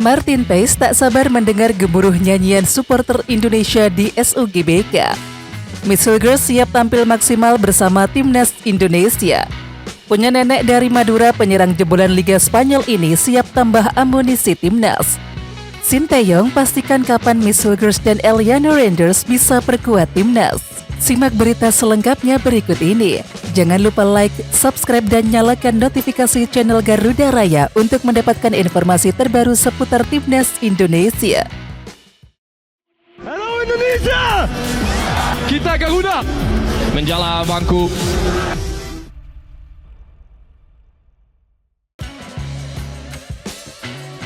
Martin Paes tak sabar mendengar gemuruh nyanyian supporter Indonesia di SUGBK. Miss Hilgers siap tampil maksimal bersama timnas Indonesia. Punya nenek dari Madura, penyerang jebolan Liga Spanyol ini siap tambah amunisi timnas. Sinteyong pastikan kapan Miss Hilgers dan Eliana Randers bisa perkuat timnas. Simak berita selengkapnya berikut ini. Jangan lupa like, subscribe, dan nyalakan notifikasi channel Garuda Raya untuk mendapatkan informasi terbaru seputar timnas Indonesia. Halo Indonesia! Kita Garuda menjala bangku.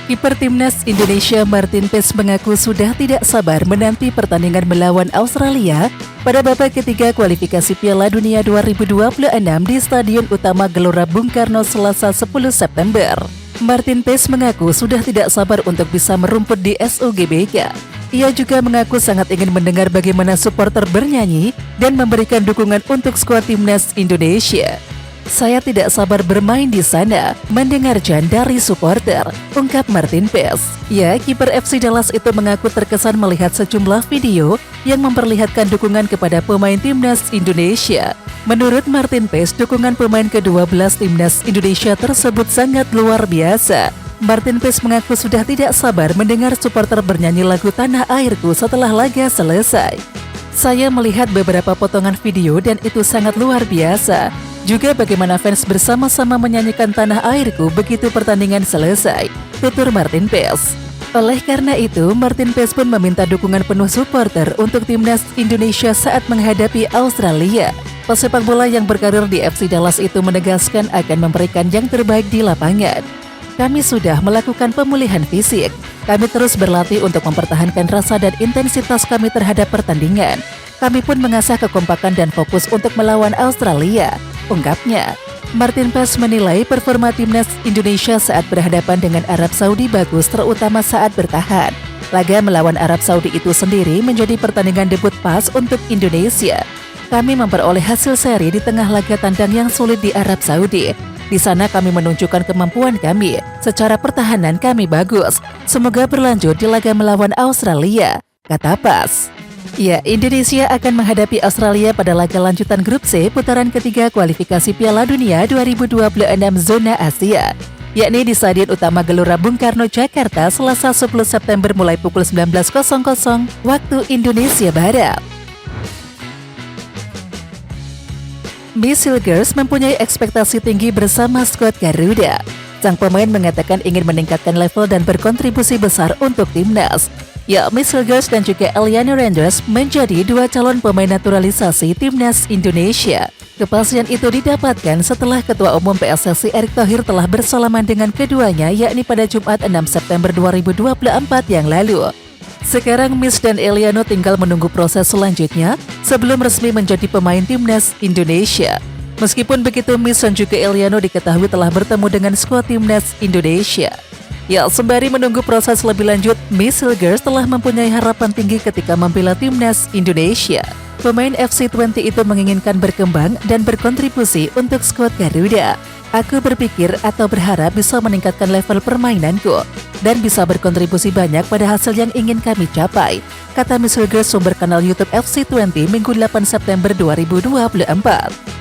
Kiper timnas Indonesia Martin Paes mengaku sudah tidak sabar menanti pertandingan melawan Australia pada babak ketiga kualifikasi Piala Dunia 2026 di Stadion Utama Gelora Bung Karno Selasa 10 September. Martin Paes mengaku sudah tidak sabar untuk bisa merumput di SUGBK. Ia juga mengaku sangat ingin mendengar bagaimana supporter bernyanyi dan memberikan dukungan untuk skuad timnas Indonesia. Saya tidak sabar bermain di sana, mendengar Jan dari supporter, ungkap Martin Paes. Ya, kiper FC Dallas itu mengaku terkesan melihat sejumlah video yang memperlihatkan dukungan kepada pemain timnas Indonesia. Menurut Martin Paes, dukungan pemain ke-12 timnas Indonesia tersebut sangat luar biasa. Martin Paes mengaku sudah tidak sabar mendengar supporter bernyanyi lagu Tanah Airku setelah laga selesai. Saya melihat beberapa potongan video dan itu sangat luar biasa. Juga bagaimana fans bersama-sama menyanyikan Tanah Airku begitu pertandingan selesai, tutur Martin Paes. Oleh karena itu, Martin Paes pun meminta dukungan penuh supporter untuk timnas Indonesia saat menghadapi Australia. Pesepak bola yang berkarir di FC Dallas itu menegaskan akan memberikan yang terbaik di lapangan. Kami sudah melakukan pemulihan fisik. Kami terus berlatih untuk mempertahankan rasa dan intensitas kami terhadap pertandingan. Kami pun mengasah kekompakan dan fokus untuk melawan Australia, ungkapnya. Martin Paes menilai performa timnas Indonesia saat berhadapan dengan Arab Saudi bagus, terutama saat bertahan. Laga melawan Arab Saudi itu sendiri menjadi pertandingan debut Paes untuk Indonesia. Kami memperoleh hasil seri di tengah laga tandang yang sulit di Arab Saudi. Di sana kami menunjukkan kemampuan kami. Secara pertahanan kami bagus. Semoga berlanjut di laga melawan Australia, kata Paes. Ya, Indonesia akan menghadapi Australia pada laga lanjutan grup C putaran ketiga kualifikasi Piala Dunia 2026 zona Asia, yakni di Stadion Utama Gelora Bung Karno, Jakarta, Selasa 10 September mulai pukul 19.00 waktu Indonesia Barat. Miss Hilgers mempunyai ekspektasi tinggi bersama skuad Garuda. Sang pemain mengatakan ingin meningkatkan level dan berkontribusi besar untuk timnas. Ya, Miss Hilgers dan juga Eliana Randers menjadi dua calon pemain naturalisasi timnas Indonesia. Kepastian itu didapatkan setelah Ketua Umum PSSI Erick Thohir telah bersalaman dengan keduanya, yakni pada Jumat 6 September 2024 yang lalu. Sekarang Miss dan Eliana tinggal menunggu proses selanjutnya sebelum resmi menjadi pemain timnas Indonesia. Meskipun begitu, Miss dan juga Eliana diketahui telah bertemu dengan skuad timnas Indonesia. Ya, sembari menunggu proses lebih lanjut, Miss Hilgers telah mempunyai harapan tinggi ketika membela timnas Indonesia. Pemain FC20 itu menginginkan berkembang dan berkontribusi untuk skuad Garuda. Aku berpikir atau berharap bisa meningkatkan level permainanku dan bisa berkontribusi banyak pada hasil yang ingin kami capai, kata Miss Hilgers sumber kanal YouTube FC20 Minggu 8 September 2024.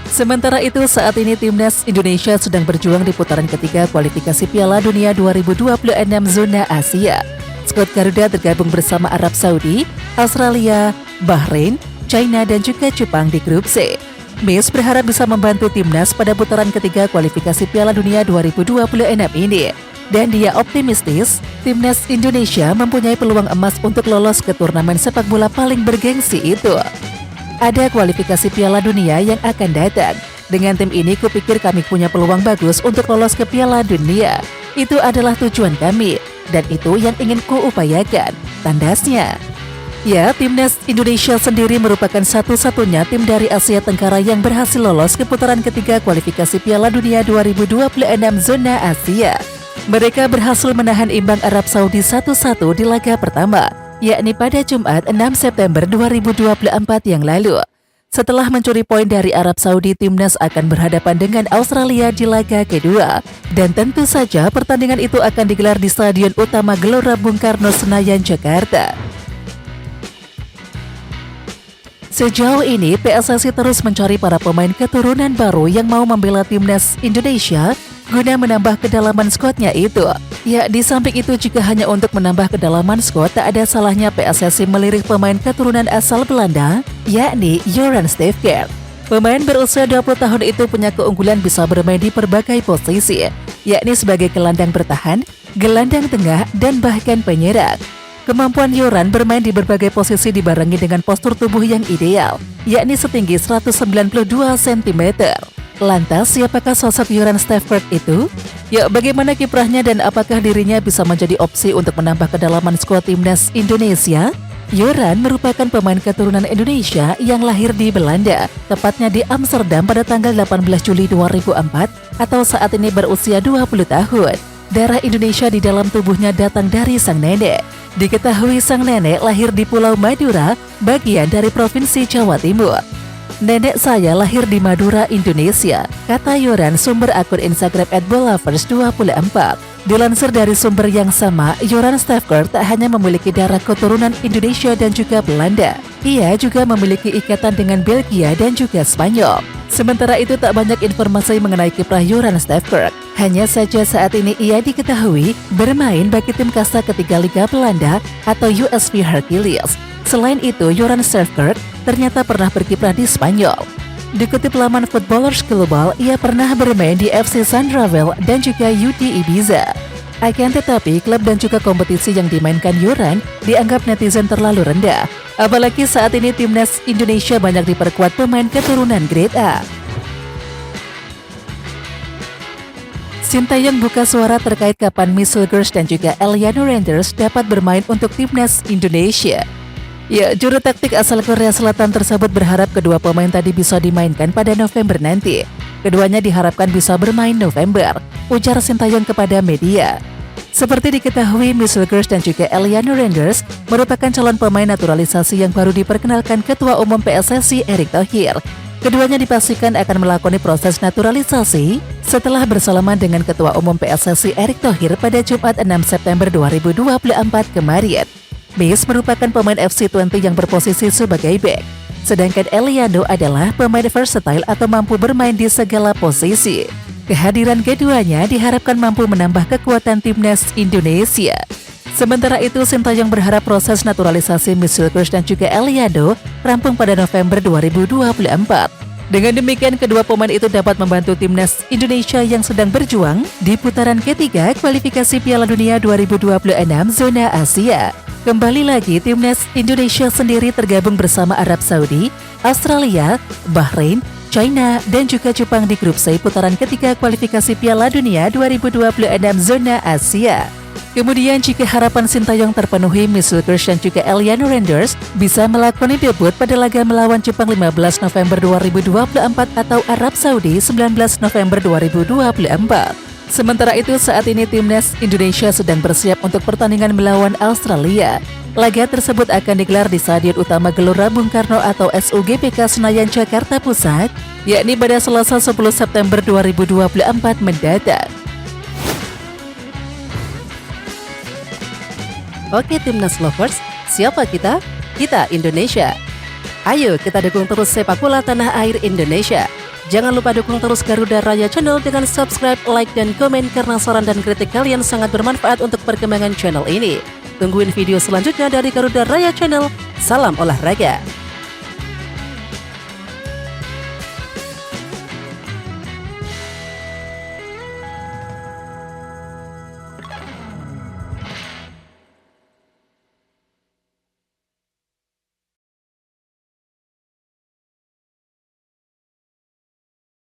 Sementara itu, saat ini timnas Indonesia sedang berjuang di putaran ketiga kualifikasi Piala Dunia 2026 zona Asia. Skuad Garuda tergabung bersama Arab Saudi, Australia, Bahrain, China, dan juga Jepang di grup C. Miss berharap bisa membantu timnas pada putaran ketiga kualifikasi Piala Dunia 2026 ini. Dan dia optimistis, timnas Indonesia mempunyai peluang emas untuk lolos ke turnamen sepak bola paling bergengsi itu. Ada kualifikasi Piala Dunia yang akan datang. Dengan tim ini kupikir kami punya peluang bagus untuk lolos ke Piala Dunia. Itu adalah tujuan kami, dan itu yang ingin kuupayakan, tandasnya. Ya, timnas Indonesia sendiri merupakan satu-satunya tim dari Asia Tenggara yang berhasil lolos ke putaran ketiga kualifikasi Piala Dunia 2026 zona Asia. Mereka berhasil menahan imbang Arab Saudi 1-1 di laga pertama, yakni pada Jumat 6 September 2024 yang lalu. Setelah mencuri poin dari Arab Saudi, timnas akan berhadapan dengan Australia di laga kedua. Dan tentu saja pertandingan itu akan digelar di Stadion Utama Gelora Bung Karno, Senayan, Jakarta. Sejauh ini, PSSI terus mencari para pemain keturunan baru yang mau membela timnas Indonesia guna menambah kedalaman skuadnya itu. Ya, di samping itu jika hanya untuk menambah kedalaman skuad, tak ada salahnya PSSI melirik pemain keturunan asal Belanda, yakni Joran Stefker. Pemain berusia 20 tahun itu punya keunggulan bisa bermain di berbagai posisi, yakni sebagai gelandang bertahan, gelandang tengah, dan bahkan penyerang. Kemampuan Joran bermain di berbagai posisi dibarengi dengan postur tubuh yang ideal, yakni setinggi 192 cm. Lantas, siapakah sosok Joran Stefker itu? Ya, bagaimana kiprahnya dan apakah dirinya bisa menjadi opsi untuk menambah kedalaman skuad timnas Indonesia? Joran merupakan pemain keturunan Indonesia yang lahir di Belanda, tepatnya di Amsterdam pada tanggal 18 Juli 2004 atau saat ini berusia 20 tahun. Darah Indonesia di dalam tubuhnya datang dari sang nenek. Diketahui sang nenek lahir di Pulau Madura, bagian dari Provinsi Jawa Timur. Nenek saya lahir di Madura, Indonesia, kata Joran sumber akun Instagram @bolavers24. Dilansir dari sumber yang sama, Joran Stefker tak hanya memiliki darah keturunan Indonesia dan juga Belanda. Ia juga memiliki ikatan dengan Belgia dan juga Spanyol. Sementara itu tak banyak informasi mengenai kiprah Joran Stefker. Hanya saja saat ini ia diketahui bermain bagi tim kasta ketiga Liga Belanda atau USV Hercules. Selain itu, Joran Stefker ternyata pernah berkiprah di Spanyol. Dikutip laman Footballers Global, ia pernah bermain di FC Sandravel dan juga UD Ibiza. Akan tetapi, klub dan juga kompetisi yang dimainkan Joran dianggap netizen terlalu rendah. Apalagi saat ini timnas Indonesia banyak diperkuat pemain keturunan grade A. Sintayong buka suara terkait kapan Michel Gers dan juga Eliano Randers dapat bermain untuk timnas Indonesia. Ya, juru taktik asal Korea Selatan tersebut berharap kedua pemain tadi bisa dimainkan pada November nanti. Keduanya diharapkan bisa bermain November, ujar Sintayong kepada media. Seperti diketahui, Michel Gers dan juga Eliano Randers merupakan calon pemain naturalisasi yang baru diperkenalkan Ketua Umum PSSI Erick Thohir. Keduanya dipastikan akan melakoni proses naturalisasi setelah bersalaman dengan Ketua Umum PSSI Erick Thohir pada Jumat 6 September 2024 kemarin. Miss merupakan pemain FC20 yang berposisi sebagai bek, sedangkan Eliano adalah pemain versatile atau mampu bermain di segala posisi. Kehadiran keduanya diharapkan mampu menambah kekuatan timnas Indonesia. Sementara itu, Sintayong berharap proses naturalisasi Michel Gers dan juga Eliano rampung pada November 2024. Dengan demikian, kedua pemain itu dapat membantu timnas Indonesia yang sedang berjuang di putaran ketiga kualifikasi Piala Dunia 2026 zona Asia. Kembali lagi, timnas Indonesia sendiri tergabung bersama Arab Saudi, Australia, Bahrain, China, dan juga Jepang di grup C putaran ketiga kualifikasi Piala Dunia 2026 zona Asia. Kemudian jika harapan Sintayong terpenuhi, Michel Gers dan juga Eliano Randers bisa melakoni debut pada laga melawan Jepang 15 November 2024 atau Arab Saudi 19 November 2024. Sementara itu, saat ini timnas Indonesia sedang bersiap untuk pertandingan melawan Australia. Laga tersebut akan digelar di Stadion Utama Gelora Bung Karno atau SUGBK Senayan, Jakarta Pusat, yakni pada Selasa 10 September 2024 mendatang. Oke timnas lovers, siapa kita? Kita Indonesia. Ayo kita dukung terus sepak bola tanah air Indonesia. Jangan lupa dukung terus Garuda Raya Channel dengan subscribe, like, dan komen karena saran dan kritik kalian sangat bermanfaat untuk perkembangan channel ini. Tungguin video selanjutnya dari Garuda Raya Channel. Salam olahraga.